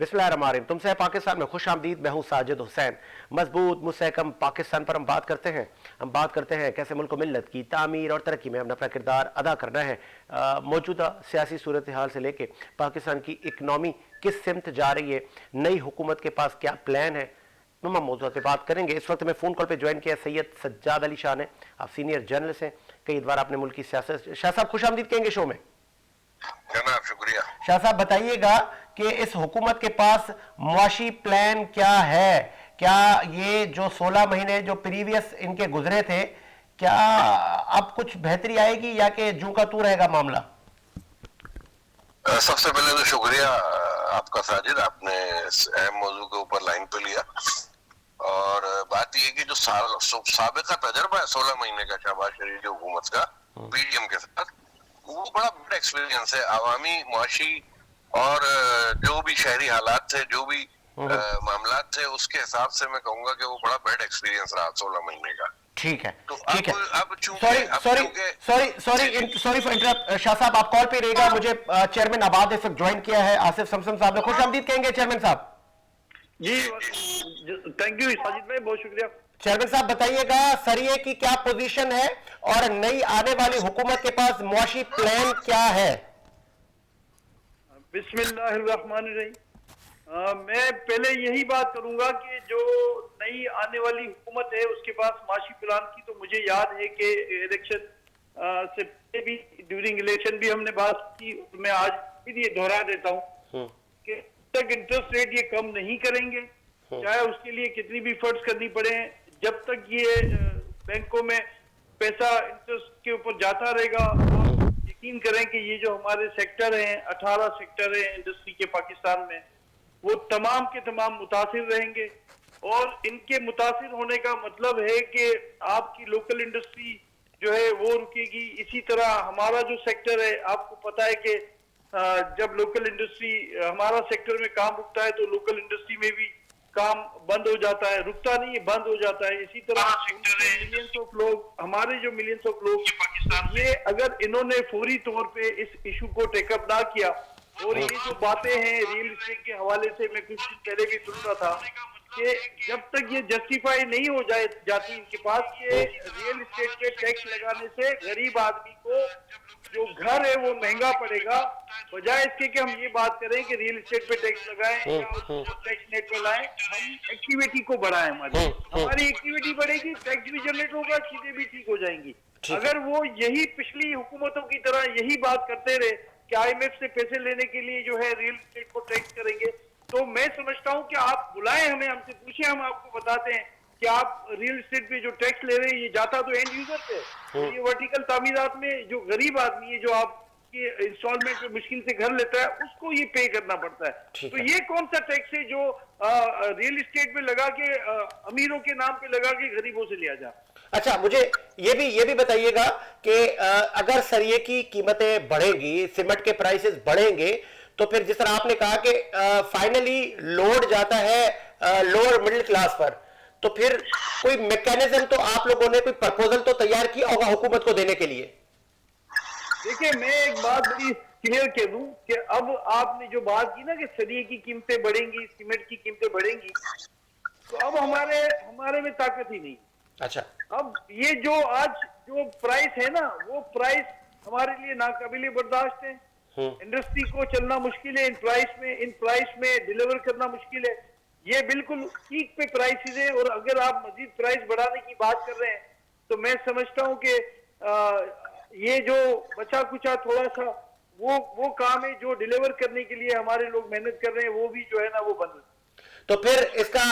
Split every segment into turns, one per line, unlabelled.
बिस्मिल्लाहिर्रहमानिर्रहीम। तुमसे पाकिस्तान में खुश आमदीद। मैं हूं साजिद हुसैन। मजबूत मुस्तहकम पाकिस्तान पर हम बात करते हैं। कैसे मुल्क मिल्लत की तामीर और तरक्की में हमने अपना किरदार अदा करना है। मौजूदा सियासी सूरत हाल से लेके पाकिस्तान की इकनॉमी किस सिमत जा रही है, नई हुकूमत के पास क्या प्लान है, तमाम मौजूद पे बात करेंगे। इस वक्त में फ़ोन कॉल पे ज्वाइन किया सैयद सज्जाद अली शाह ने। आप सीनियर जर्नलिस्ट हैं, कई बार आपने मुल्क की सियासत। शाह साहब खुश आमदीद कहेंगे शो में।
शुक्रिया।
शाह साहब बताइएगा कि इस हुकूमत के पास मुआशी प्लान क्या है? क्या ये जो 16 महीने जो प्रीवियस इनके गुजरे थे, क्या अब कुछ बेहतरी आएगी या कि जूं का तू रहेगा मामला?
सबसे पहले तो शुक्रिया आपका साजिद, आपने इस अहम मौजू के ऊपर लाइन पे लिया। और बात यह कि जो साबिका तजर्बा है 16 महीने का शहबाज शरीफ की हुकूमत का पीडीएम के साथ, वो बड़ा बड़ा एक्सपीरियंस है। अवामी, मुआशी और जो भी शहरी हालात थे, जो भी मामला थे, उसके हिसाब से मैं कहूंगा कि वो बड़ा बेड एक्सपीरियंस रहा 16 महीने का।
ठीक है,
तो
ठीक है।
अब
सॉरी फॉर इंटरप्ट। शाह साहब आप कॉल पे रहिएगा। मुझे चेयरमैन आबाद इस वक्त ज्वाइन किया है, आसिफ समसम साहब ने। खुश आमदीद कहेंगे चेयरमैन साहब।
जी थैंक यू साजिद भाई, बहुत शुक्रिया।
चेयरमैन साहब बताइएगा सरिये की क्या पोजीशन है और नई आने वाली हुकूमत के पास मुआशी प्लान क्या है?
बिस्मिल्लाहिर्रहमानिर्रहीम। मैं पहले यही बात करूंगा कि जो नई आने वाली हुकूमत है उसके पास माशी प्लान की, तो मुझे याद है कि इलेक्शन से पहले भी, ड्यूरिंग इलेक्शन भी हमने बात की। मैं आज फिर ये दोहरा देता हूँ कि तक इंटरेस्ट रेट ये कम नहीं करेंगे, चाहे उसके लिए कितनी भी फंड्स करनी पड़े, जब तक ये बैंकों में पैसा इंटरेस्ट के ऊपर जाता रहेगा। यकीन करें कि ये जो हमारे सेक्टर हैं, 18 सेक्टर हैं इंडस्ट्री के पाकिस्तान में, वो तमाम के तमाम मुतासिर रहेंगे। और इनके मुतासिर होने का मतलब है कि आपकी लोकल इंडस्ट्री जो है वो रुकेगी। इसी तरह हमारा जो सेक्टर है, आपको पता है कि जब लोकल इंडस्ट्री, हमारा सेक्टर में काम रुकता है तो लोकल इंडस्ट्री में भी काम बंद हो जाता है, रुकता नहीं है, बंद हो जाता है। इसी तरह मिलियंस ऑफ लोग, हमारे जो मिलियंस ऑफ लोग पाकिस्तान, ये अगर इन्होंने फौरी तौर पे इस इशू को टेकअप ना किया, और ये जो बातें हैं रियल एस्टेट के हवाले से मैं कुछ दिन पहले भी सुन रहा था कि जब तक ये जस्टिफाई नहीं हो जाती इनके पास कि रियल एस्टेट पे टैक्स लगाने से गरीब आदमी को जो घर है वो महंगा पड़ेगा, बजाय इसके कि हम ये बात करें कि रियल एस्टेट पे टैक्स लगाएं या टैक्स नेट पे लाएं, हम एक्टिविटी को बढ़ाएं। हमारी एक्टिविटी बढ़ेगी, टैक्स भी जनरेट होगा, चीजें भी ठीक हो जाएंगी। अगर वो यही पिछली हुकूमतों की तरह यही बात करते रहे कि IMF से पैसे लेने के लिए जो है रियल एस्टेट को टैक्स करेंगे, तो मैं समझता हूं कि आप बुलाएं हमें, हमसे पूछें, हम आपको बताते हैं कि आप रियल एस्टेट पे जो टैक्स ले रहे हैं ये जाता तो एंड यूजर पे। ये वर्टिकल तामीरात में जो गरीब आदमी है, जो आपके इंस्टॉलमेंट पे मुश्किल से घर लेता है, उसको ये पे करना पड़ता है। तो ये कौन सा टैक्स है जो रियल एस्टेट पे लगा के अमीरों के नाम पे लगा के गरीबों से लिया जाए?
अच्छा, मुझे ये भी बताइएगा कि अगर सरिये की कीमतें बढ़ेगी, सीमेंट के प्राइसेस बढ़ेंगे, तो फिर जिस तरह आपने कहा कि फाइनली लोड जाता है लोअर मिडिल क्लास पर, तो फिर कोई मैकेनिज्म तो आप लोगों ने, कोई प्रपोजल तो तैयार किया होगा हुकूमत को देने के लिए?
देखिए, मैं एक बात बड़ी क्लियर कह दूं कि अब आपने जो बात की ना कि सरिये की कीमतें बढ़ेंगी, सीमेंट की कीमतें बढ़ेंगी, तो अब हमारे में ताकत ही नहीं।
अच्छा,
अब ये जो आज जो प्राइस है ना, वो प्राइस हमारे लिए नाकाबिले बर्दाश्त है। इंडस्ट्री को चलना मुश्किल है इन प्राइस में डिलीवर करना मुश्किल है। ये बिल्कुल पीक पे प्राइसेस है, और अगर आप मजीद प्राइस बढ़ाने की बात कर रहे हैं तो मैं समझता हूं कि ये जो बचा कुचा थोड़ा सा वो काम है जो डिलीवर करने के लिए हमारे लोग मेहनत कर रहे हैं, वो भी जो है ना वो बंद।
तो फिर इसका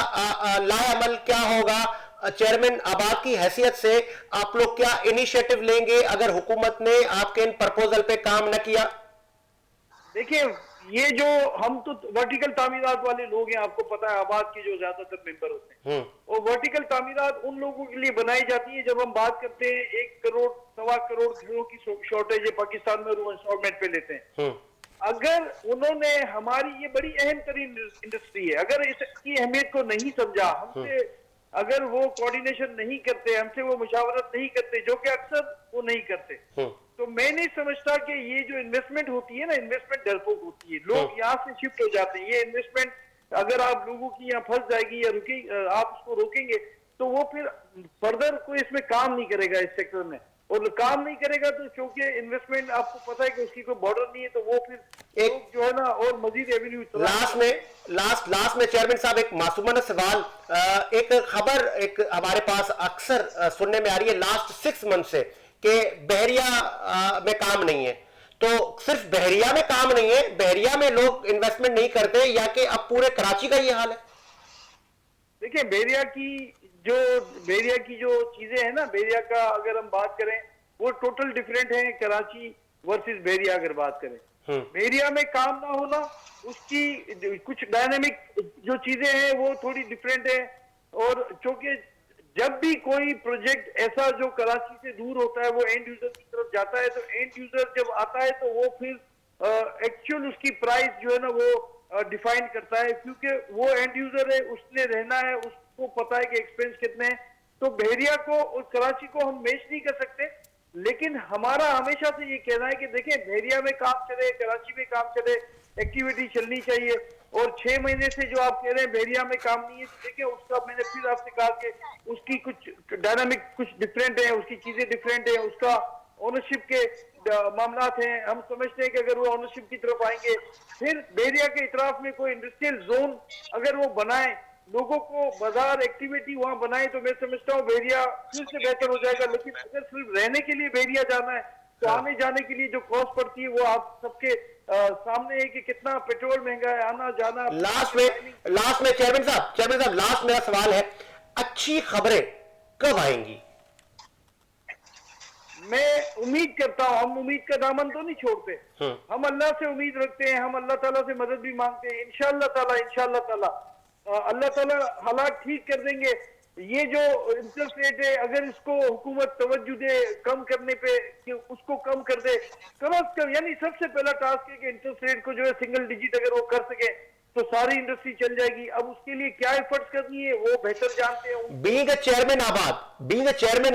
लाएअमल क्या होगा? चेयरमैन आबाद की हैसियत से आप लोग क्या इनिशिएटिव लेंगे अगर हुकूमत ने आपके इन प्रपोजल पे काम न किया?
देखिए, ये जो हम तो वर्टिकल तामीरात वाले लोग हैं, आपको पता है आबाद के जो ज्यादातर मेंबर होते हैं, और वर्टिकल तामीरात उन लोगों के लिए बनाई जाती है। जब हम बात करते हैं 1 करोड़ 1.25 करोड़ घरों की शॉर्टेज है पाकिस्तान में, और वो इंस्टॉलमेंट पे लेते हैं। अगर उन्होंने, हमारी ये बड़ी अहम तरीन इंडस्ट्री है, अगर इसकी अहमियत को नहीं समझा, हमसे अगर वो कोऑर्डिनेशन नहीं करते, हमसे वो मुशावरत नहीं करते, जो कि अक्सर वो नहीं करते, तो मैं नहीं समझता कि ये जो इन्वेस्टमेंट होती है ना, इन्वेस्टमेंट डरपोक होती है, लोग यहाँ से शिफ्ट हो जाते हैं। ये इन्वेस्टमेंट अगर आप लोगों की यहाँ फंस जाएगी या आप उसको रोकेंगे तो वो फिर फर्दर कोई इसमें काम नहीं करेगा इस सेक्टर में, और काम नहीं करेगा तो क्योंकि इन्वेस्टमेंट आपको पता है कि उसकी कोई बॉर्डर नहीं है, तो वो फिर लोग जो है ना और मजीद रेवेन्यू
लास्ट में चेयरमैन साहब एक मासूमाना सवाल, एक खबर एक हमारे पास अक्सर सुनने में आ रही है लास्ट 6 मंथ से कि बहरिया में काम नहीं है। तो सिर्फ बहरिया में काम नहीं है, बहरिया में लोग इन्वेस्टमेंट नहीं करते, या कि अब पूरे कराची का ये हाल है?
देखिए, बहरिया की जो चीजें हैं ना, बहरिया का अगर हम बात करें वो टोटल डिफरेंट है कराची वर्सेस बहरिया। अगर बात करें बहरिया में काम ना होना, उसकी कुछ डायनेमिक जो चीजें हैं वो थोड़ी डिफरेंट है। और चूंकि जब भी कोई प्रोजेक्ट ऐसा जो कराची से दूर होता है वो एंड यूजर की तरफ जाता है, तो एंड यूजर जब आता है तो वो फिर एक्चुअल उसकी प्राइस जो है ना वो डिफाइन करता है, क्योंकि वो एंड यूजर है, उसने रहना है, उसको पता है कि एक्सपेंस कितने हैं। तो बहरिया को और कराची को हम मैच नहीं कर सकते, लेकिन हमारा हमेशा से ये कहना है कि देखें, बहरिया में काम चले, कराची में काम चले, एक्टिविटी चलनी चाहिए। और 6 महीने से जो आप कह रहे हैं बहरिया में काम नहीं है, तो देखिए उसका मैंने फिर आपसे कहा कि उसकी कुछ डायनामिक कुछ डिफरेंट है, उसकी चीजें डिफरेंट है, उसका ओनरशिप के मामलात हैं। हम समझते हैं कि अगर वो ओनरशिप की तरफ आएंगे, फिर बहरिया के इतराफ में कोई इंडस्ट्रियल जोन अगर वो बनाए, लोगों को बाजार एक्टिविटी वहां बनाए, तो मैं समझता हूँ बहरिया फिर से बेहतर हो जाएगा। लेकिन अगर सिर्फ रहने के लिए बहरिया जाना है तो आने जाने के लिए जो कॉस्ट पड़ती है वो आप सबके सामने है कि कितना पेट्रोल महंगा है, आना जाना।
लास्ट में चेयरमैन साहब लास्ट मेरा सवाल है, अच्छी खबरें कब आएंगी?
मैं उम्मीद करता हूँ, हम उम्मीद का दामन तो नहीं छोड़ते, हम अल्लाह से उम्मीद रखते हैं, हम अल्लाह ताला से मदद भी मांगते हैं। इंशाअल्लाह ताला अल्लाह ताला हालात ठीक कर देंगे। ये जो इंटरेस्ट रेट है, अगर इसको हुकूमत तवज्जो दे कम करने पे, कि उसको कम कर दे कम अज कम, यानी सबसे पहला टास्क है कि इंटरेस्ट रेट को जो है सिंगल डिजिट अगर वो कर सके तो सारी इंडस्ट्री चल जाएगी। अब उसके लिए क्या एफर्ट्स करनी है वो बेहतर जानते हैं।
बीइंग अ चेयरमैन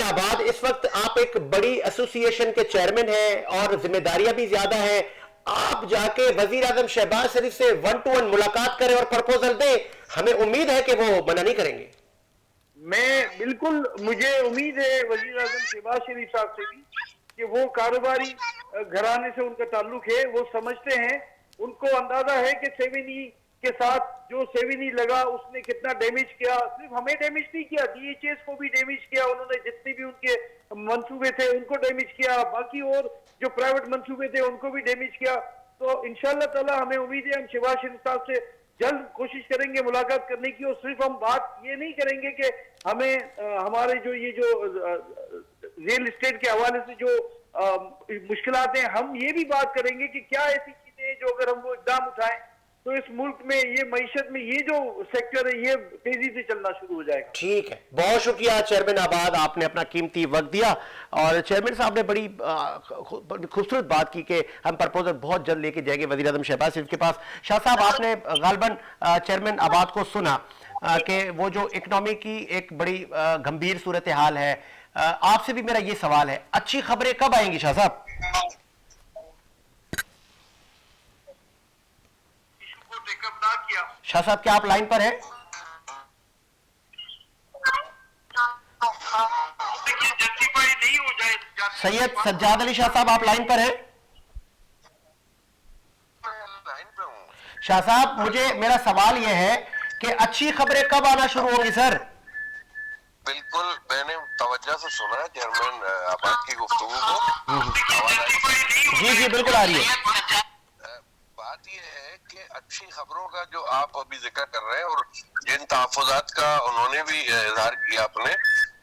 आबाद, इस वक्त आप एक बड़ी एसोसिएशन के चेयरमैन हैं और जिम्मेदारियां भी ज्यादा हैं। आप जाके वजीर आजम शहबाज शरीफ से 1-to-1 मुलाकात करें और प्रपोजल दें, हमें उम्मीद है कि वो मना नहीं करेंगे।
मैं बिल्कुल, मुझे उम्मीद है वजीर आजम शहबाज शरीफ साहब से भी कि वो कारोबारी घराने से उनका ताल्लुक है, वो समझते हैं, उनको अंदाजा है कि सेविनी के साथ जो सेविनी लगा उसने कितना डैमेज किया। सिर्फ हमें डैमेज नहीं किया, DHS को भी डैमेज किया, उन्होंने जितने भी उनके मंसूबे थे उनको डैमेज किया, बाकी और जो प्राइवेट मंसूबे थे उनको भी डैमेज किया। तो इंशाअल्लाह ताला हमें उम्मीद है हम शहबाज शरीफ साहब से जल्द कोशिश करेंगे मुलाकात करने की। और सिर्फ हम बात ये नहीं करेंगे कि हमें हमारे जो ये जो रियल एस्टेट के हवाले से जो मुश्किलात हैं, हम ये भी बात करेंगे कि क्या ऐसी चीजें हैं जो अगर हम वो इकदाम उठाएं तो इस मुल्क में ये मईशत में ये जो सेक्टर है ये तेजी से चलना शुरू हो जाएगा।
ठीक है, बहुत शुक्रिया चेयरमैन आबाद, आपने अपना कीमती वक्त दिया। और चेयरमैन साहब ने बड़ी खूबसूरत बात की कि हम प्रपोजल बहुत जल्द लेके जाएंगे वजीर आजम शहबाज शरीफ के पास। शाह साहब, आपने गालबन चेयरमैन आबाद को सुना कि वो जो इकनॉमी की एक बड़ी गंभीर सूरत हाल है, आपसे भी मेरा ये सवाल है, अच्छी खबरें कब आएंगी शाह साहब? शाह साहब, क्या आप लाइन पर हैं? सैयद सज्जाद अली शाह साहब, आप लाइन पर हैं? शाह साहब, मेरा सवाल यह है कि अच्छी खबरें कब आना शुरू होंगी सर?
बिल्कुल, मैंने तवज्जो से सुना चेयरमैन आबाद की गुफ्तगू को।
जी बिल्कुल आ रही है।
बात यह है कि अच्छी खबरों का जो आप अभी जिक्र कर रहे हैं और जिन तहफ़्फ़ुज़ात का उन्होंने भी इज़हार किया आपने,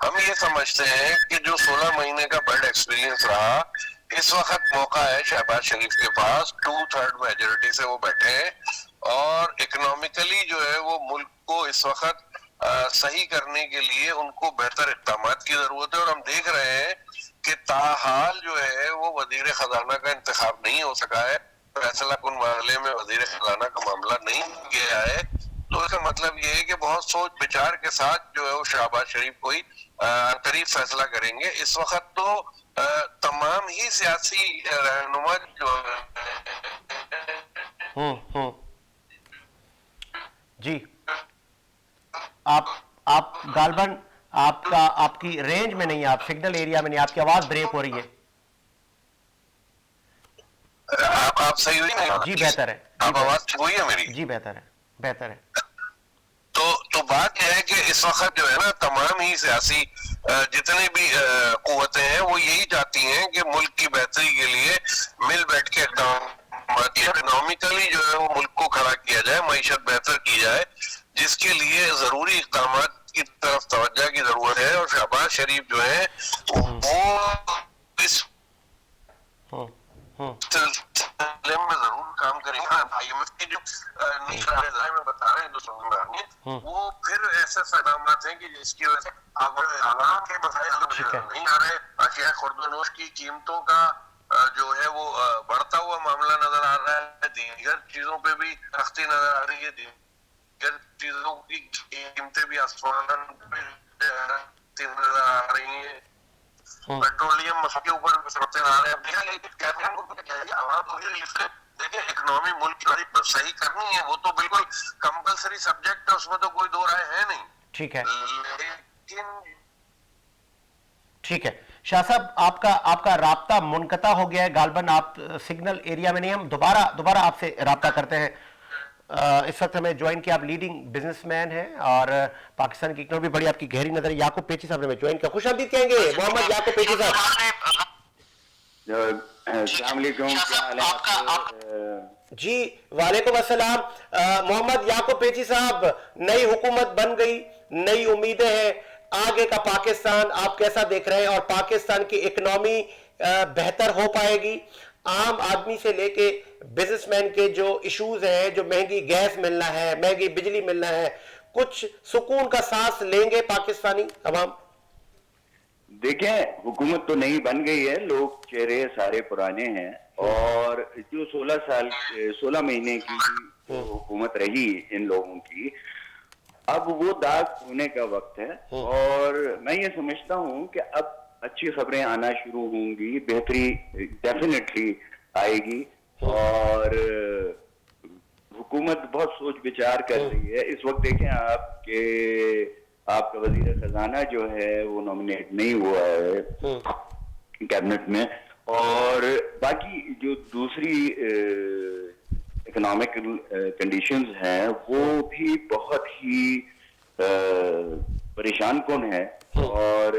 हम ये समझते हैं कि जो 16 महीने का बर्ड एक्सपीरियंस रहा, इस वक्त मौका है शहबाज शरीफ के पास, 2/3 मेजोरिटी से वो बैठे हैं और इकोनॉमिकली जो है वो मुल्क को इस वक्त सही करने के लिए उनको बेहतर इक़दामात की जरूरत है। और हम देख रहे हैं कि ताहाल जो है वो वजीर खजाना का इंतखाब नहीं हो सका है, फैसला कुन मामले में वजीर खजाना का मामला नहीं गया है। तो इसका मतलब ये है कि बहुत सोच विचार के साथ जो है वो शहबाज शरीफ कोई करीब फैसला करेंगे। इस वक्त तो तमाम ही सियासी रहनुमा जो
जी, आप गालबन, आपकी रेंज में नहीं है, आप सिग्नल एरिया में नहीं, आपकी आवाज ब्रेक हो रही है।
आप सही हुई नहीं?
जी बेहतर है।
आप आवाज ठीक हुई है मेरी?
जी बेहतर है, बेहतर है।
तो बात यह है कि इस वक्त जो है ना, तमाम ही सियासी जितनी भी कुव्वतें हैं वो यही चाहती हैं कि मुल्क की बेहतरी के लिए मिल बैठ के इकोनॉमिकली जो है वो मुल्क को खड़ा किया जाए, मईशत बेहतर की जाए, जिसके लिए जरूरी इकदाम की तरफ तवज्जो की जरूरत है। और शहबाज शरीफ जो है वो इस सिलसिले में जरूर काम करेंगे। IMF के जो में बता रहे हैं जो समझ वो फिर ऐसे इकदाम हैं कि जिसकी वजह से आवाम के मसाइल नहीं आ रहे। अशिया खुर्दनोश की कीमतों का जो है वो बढ़ता हुआ मामला नजर आ रहा है, दीगर चीजों पे भी सख्ती नजर आ रही है, दीगर चीजों की कीमतें भी आसमान पे नजर आ रही है, पेट्रोलियम के ऊपर सबसे आ रहे हैं। देखिए इकोनॉमी मुल्क की सही करनी है, वो तो बिल्कुल कंपलसरी सब्जेक्ट है, उसमें तो कोई दो राय है नहीं।
ठीक है,
लेकिन
ठीक है शाह साहब, आपका राब्ता मुनक़ता हो गया है गालबन, आप सिग्नल एरिया में नहीं, हम दोबारा आपसे राब्ता करते हैं। इस वक्त हमें ज्वाइन किया, आप लीडिंग बिजनेसमैन हैं और पाकिस्तान की इकोनॉमी बड़ी आपकी गहरी नजर है। याकूब पेची साहब ने हमें ज्वाइन किया, खुश आमदीद कहेंगे मोहम्मद याकूब पेची साहब। जी वालेकुम अस्सलाम। मोहम्मद याकूब पेची साहब, नई हुकूमत बन गई, नई उम्मीदें हैं, आगे का पाकिस्तान आप कैसा देख रहे हैं और पाकिस्तान की इकोनॉमी बेहतर हो पाएगी? आम आदमी से लेके बिजनेसमैन के जो इश्यूज हैं, जो महंगी गैस मिलना है, महंगी बिजली मिलना है, कुछ सुकून का सांस लेंगे पाकिस्तानी अवाम?
देखें, हुकूमत तो नई बन गई है, लोग चेहरे सारे पुराने हैं और जो 16 महीने की हुकूमत रही इन लोगों की, अब वो दाग होने का वक्त है। और मैं ये समझता हूँ कि अब अच्छी खबरें आना शुरू होंगी, बेहतरी डेफिनेटली आएगी और हुकूमत बहुत सोच विचार कर रही है। इस वक्त देखें आप कि आपका वजीर खजाना जो है वो नॉमिनेट नहीं हुआ है कैबिनेट में, और बाकी जो दूसरी इकोनॉमिकल कंडीशंस हैं वो भी बहुत ही परेशान कौन है। और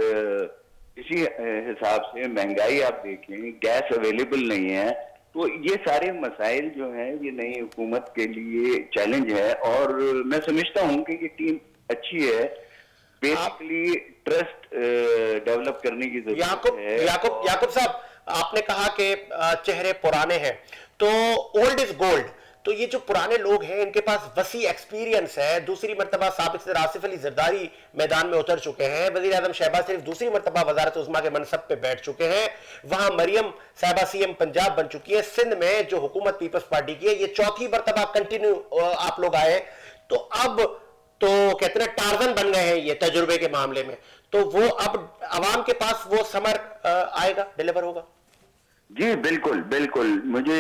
इसी हिसाब से महंगाई आप देखें, गैस अवेलेबल नहीं है, तो ये सारे मसाइल जो हैं ये नई हुकूमत के लिए चैलेंज है। और मैं समझता हूँ कि ये टीम अच्छी है, बेसिकली ट्रस्ट डेवलप करने की जरूरत है।
याकूब साहब, आपने कहा कि चेहरे पुराने हैं, तो ओल्ड इज गोल्ड, तो ये जो पुराने लोग हैं इनके पास वसी एक्सपीरियंस है। दूसरी मरतबा साबिक सदर आसिफ अली जरदारी मैदान में उतर चुके हैं, वजीर आजम शहबाज शरीफ दूसरी मरतबा वजारत उस्मा के मनसब पे बैठ चुके हैं, वहां मरियम साहिबा CM पंजाब बन चुकी है, सिंध में जो हुकूमत पीपल्स पार्टी की है ये चौथी मरतबा कंटिन्यू आप लोग आए, तो अब तो कहते हैं टार्जन बन गए हैं ये तजुर्बे के मामले में, तो वो अब अवाम के पास वो समर आएगा, डिलीवर होगा?
जी बिल्कुल बिल्कुल, मुझे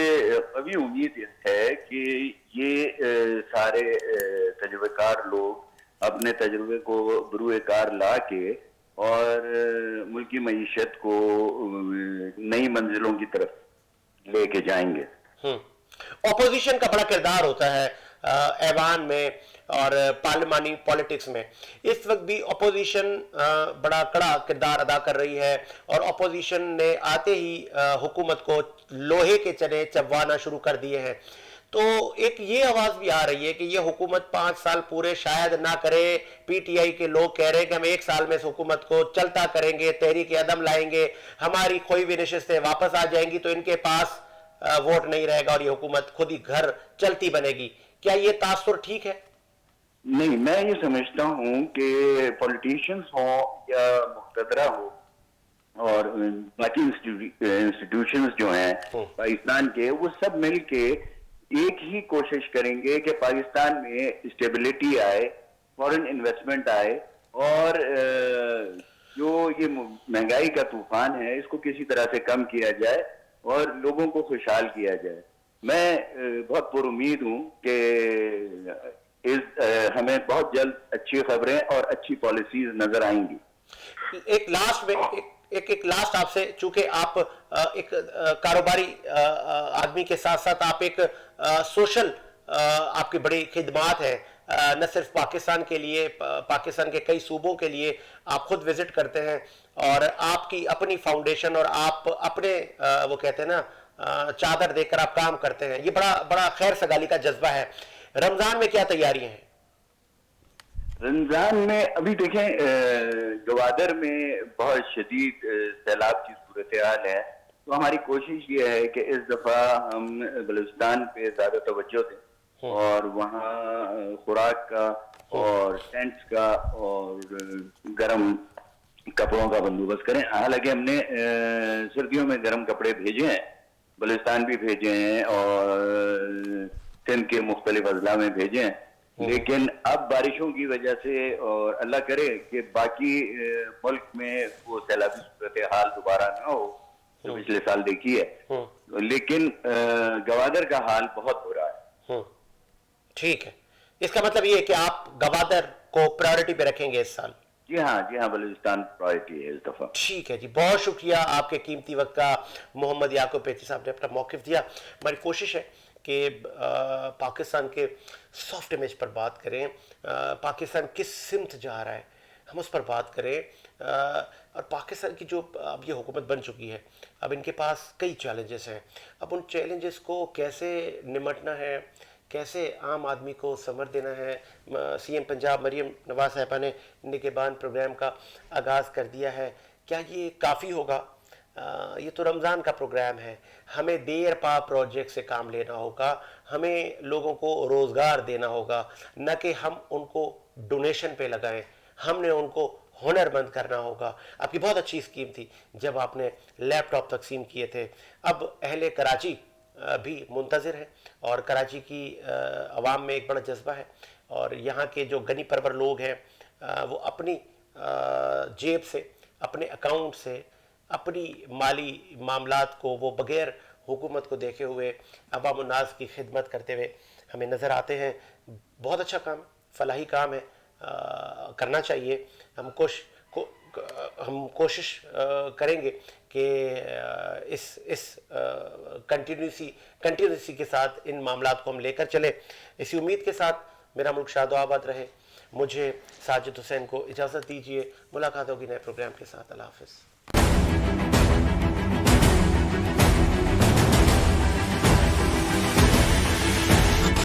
अभी उम्मीद है कि ये सारे तजुर्बेकार लोग अपने तजुर्बे को बरूए कार ला के और मुल्क की मईशत को नई मंजिलों की तरफ लेके जाएंगे।
ऑपोजिशन का बड़ा किरदार होता है ऐवान में और पार्लिमानी पॉलिटिक्स में। इस वक्त भी ऑपोजिशन बड़ा कड़ा किरदार अदा कर रही है और ऑपोजिशन ने आते ही हुकूमत को लोहे के चने चबवाना शुरू कर दिए हैं। तो एक ये आवाज भी आ रही है कि ये हुकूमत 5 साल पूरे शायद ना करे। PTI के लोग कह रहे हैं कि हम 1 साल में इस हुकूमत को चलता करेंगे, तहरीक अदम लाएंगे, हमारी खोई हुई नशिस्तें वापस आ जाएंगी तो इनके पास वोट नहीं रहेगा और ये हुकूमत खुद ही घर चलती बनेगी। क्या ये तासुर ठीक है?
नहीं, मैं ये समझता हूँ कि पॉलिटिशियंस हो या मुक़तदरा हो और बाकी इंस्टीट्यूशंस जो हैं पाकिस्तान के, वो सब मिल के एक ही कोशिश करेंगे कि पाकिस्तान में स्टेबिलिटी आए, फॉरेन इन्वेस्टमेंट आए और जो ये महंगाई का तूफान है इसको किसी तरह से कम किया जाए और लोगों को खुशहाल किया जाए। मैं बहुत पुरुमीद हूँ कि हमें बहुत जल्द अच्छी खबरें और अच्छी पॉलिसीज नजर आएंगी।
एक लास्ट में एक लास्ट आपसे, चूंकि आप एक कारोबारी आदमी के साथ साथ आप एक सोशल आपकी बड़ी खिदमात है, न सिर्फ पाकिस्तान के लिए, पाकिस्तान के कई सूबों के लिए आप खुद विजिट करते हैं और आपकी अपनी फाउंडेशन और आप अपने वो कहते हैं ना चादर देकर आप काम करते हैं, ये बड़ा बड़ा खैर सगाली का जज्बा है। रमजान में क्या तैयारियां हैं?
रमजान में अभी देखें गवादर में बहुत शदीद सैलाब की सूरत हाल है, तो हमारी कोशिश ये है कि इस दफा हम बलूचिस्तान पे ज्यादा तवज्जो दें और वहाँ खुराक का और टेंट्स का और गर्म कपड़ों का बंदोबस्त करें। हालांकि हमने सर्दियों में गर्म कपड़े भेजे हैं, बलूचिस्तान भी भेजे हैं और सिंध के मुख्तलिफ अजला में भेजे हैं, लेकिन अब बारिशों की वजह से और अल्लाह करे कि बाकी मुल्क में वो सैलाबी सूरत हाल दोबारा ना हो जो पिछले साल देखी है, लेकिन गवादर का हाल बहुत बुरा है।
ठीक है, इसका मतलब ये है कि आप गवादर को प्रायोरिटी पे रखेंगे इस साल?
जी हाँ, बलूचिस्तान प्रायोरिटी है इस दफा।
ठीक है जी, बहुत शुक्रिया आपके कीमती वक्त का। मोहम्मद याकूब पेची साहब ने अपना मौक़िफ़ दिया। हमारी कोशिश है कि पाकिस्तान के सॉफ्ट इमेज पर बात करें, पाकिस्तान किस सिमत जा रहा है हम उस पर बात करें, और पाकिस्तान की जो अब ये हुकूमत बन चुकी है, अब इनके पास कई चैलेंजेस हैं। अब उन चैलेंजेस को कैसे निमटना है, कैसे आम आदमी को समर देना है। सीएम पंजाब मरीम नवाज साहिबा ने निगहबान प्रोग्राम का आगाज़ कर दिया है, क्या ये काफ़ी होगा? ये तो रमज़ान का प्रोग्राम है, हमें देर पा प्रोजेक्ट से काम लेना होगा, हमें लोगों को रोज़गार देना होगा, न कि हम उनको डोनेशन पे लगाएं, हमने उनको हुनरमंद करना होगा। आपकी बहुत अच्छी स्कीम थी जब आपने लैपटॉप तकसीम किए थे। अब अहले कराची भी मुंतज़िर है और कराची की आवाम में एक बड़ा जज्बा है और यहाँ के जो गनी परवर लोग हैं वो अपनी जेब से, अपने अकाउंट से, अपनी माली मामलात को वो बग़ैर हुकूमत को देखे हुए अवाम उन्नास की खिदमत करते हुए हमें नज़र आते हैं। बहुत अच्छा काम है, फलाही काम है, करना चाहिए। हम कोशिश करेंगे कि इस कंटिन्यूसी के साथ इन मामलात को हम लेकर चले। इसी उम्मीद के साथ मेरा मुल्क शाद आबाद रहे। मुझे साजिद हुसैन को इजाज़त दीजिए। मुलाकात होगी नए प्रोग्राम के साथ। अल्लाह हाफ़िज़।